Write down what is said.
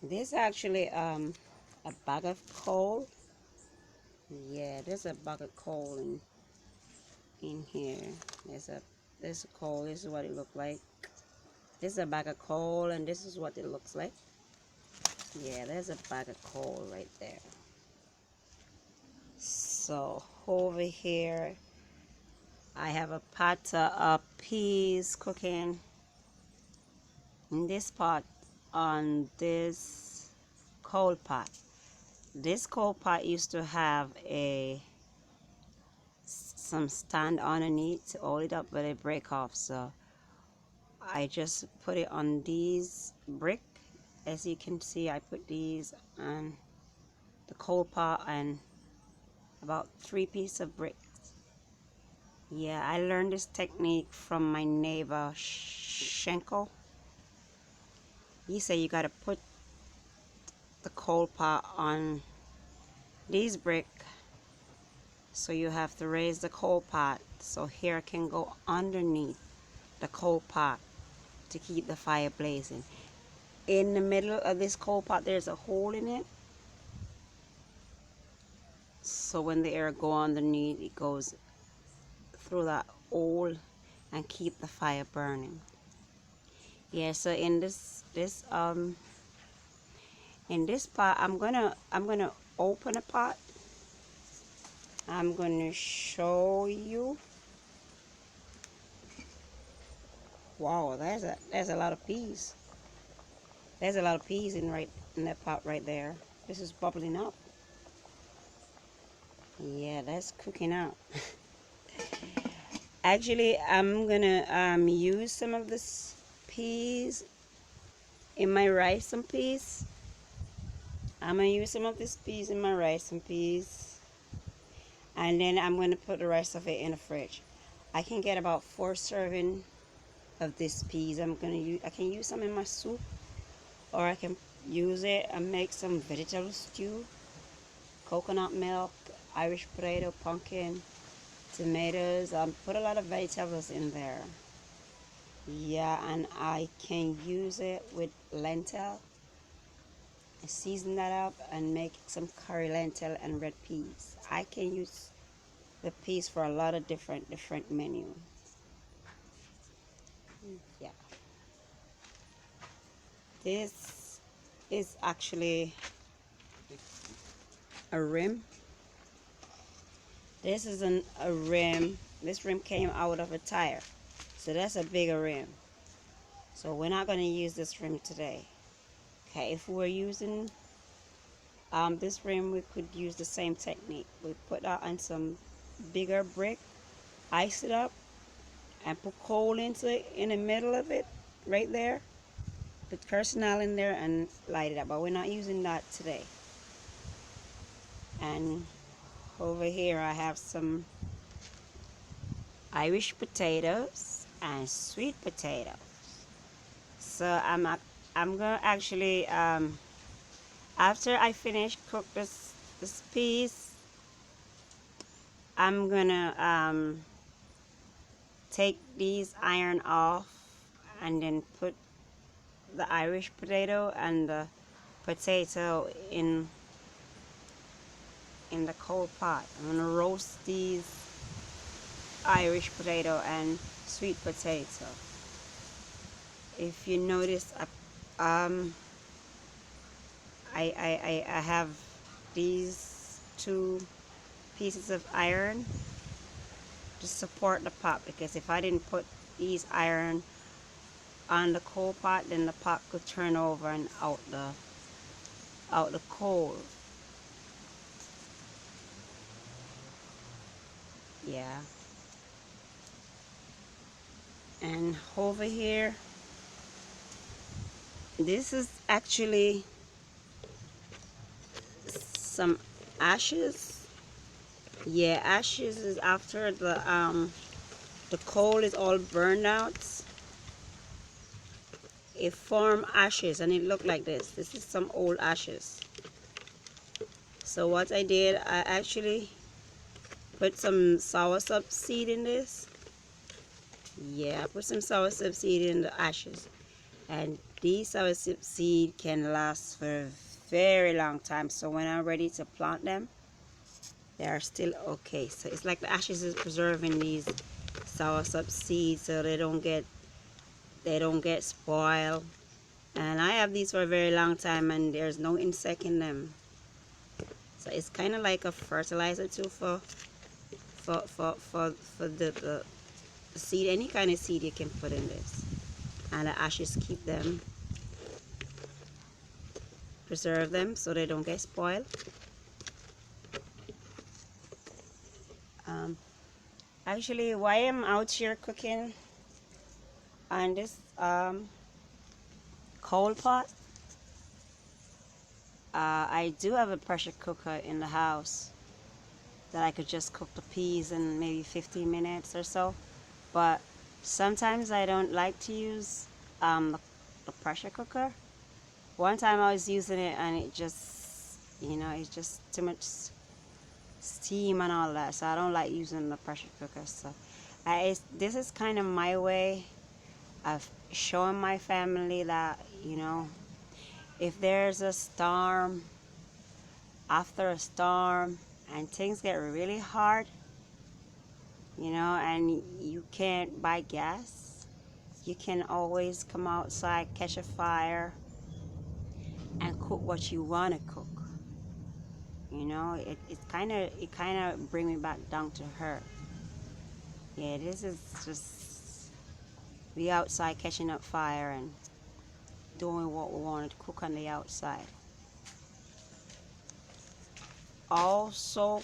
This actually a bag of coal. Yeah, there's a bag of coal in here. There's a coal. This is what it looked like. This is a bag of coal, and this is what it looks like. Yeah, there's a bag of coal right there. So over here, I have a pot of peas cooking in this pot on this coal pot. This coal pot used to have some stand underneath to hold it up, but it break off. So I just put it on these brick. As you can see, I put these on the coal pot and about 3 pieces of brick. Yeah, I learned this technique from my neighbor Schenkel. He said you gotta put the coal pot on these brick, so you have to raise the coal pot so hair can go underneath the coal pot to keep the fire blazing. In the middle of this coal pot there's a hole in it, so when the air go underneath, it goes through that hole and keep the fire burning. Yeah, so in this pot I'm gonna open a pot. I'm gonna show you. Wow, there's a lot of peas. There's a lot of peas in that pot right there. This is bubbling up. Yeah, that's cooking out. Actually, I'm gonna use some of this peas in my rice and peas. I'm gonna use some of this peas in my rice and peas, and then I'm gonna put the rest of it in the fridge. I can get about 4 serving of this peas. I can use some in my soup, or I can use it and make some vegetable stew, coconut milk, Irish potato, pumpkin, tomatoes. Put a lot of vegetables in there. Yeah, and I can use it with lentil. I season that up and make some curry lentil and red peas. I can use the peas for a lot of different menu. Yeah, this is actually a rim. This is a rim. This rim came out of a tire, so that's a bigger rim. So we're not going to use this rim today. Okay, if we were using this rim, we could use the same technique. We put that on some bigger brick, ice it up, and put coal into it in the middle of it, right there. Put kersonal in there and light it up. But we're not using that today. And over here, I have some Irish potatoes and sweet potatoes. So I'm gonna actually after I finish cook this piece, I'm gonna take these iron off and then put the Irish potato and the potato in the coal pot. I'm gonna roast these Irish potato and sweet potato. If you notice, um, I have these 2 pieces of iron to support the pot, because if I didn't put these iron on the coal pot, then the pot could turn over and out the coal. Yeah. And over here, this is actually some ashes. Yeah, ashes is after the coal is all burned out. It formed ashes and it looked like this. This is some old ashes. So what I did, I actually put some soursop seed in this. Yeah, I put some soursop seed in the ashes and These soursop seed can last for a very long time. So when I'm ready to plant them, they are still okay. So it's like the ashes is preserving these soursop seeds so they don't get spoiled. And I have these for a very long time and there's no insect in them. So it's kind of like a fertilizer too for the seed. Any kind of seed you can put in this. And the ashes keep them, preserve them so they don't get spoiled. Actually, while I'm out here cooking on this coal pot, I do have a pressure cooker in the house that I could just cook the peas in maybe 15 minutes or so. But sometimes I don't like to use the pressure cooker. One time I was using it and it just, it's just too much steam and all that. So I don't like using the pressure cooker. So this is kind of my way of showing my family that, if there's a storm, after a storm, and things get really hard, and you can't buy gas, you can always come outside, catch a fire, and cook what you want to cook. It kind of bring me back down to earth. Yeah, this is just we outside catching up fire and doing what we wanted to cook on the outside. Also,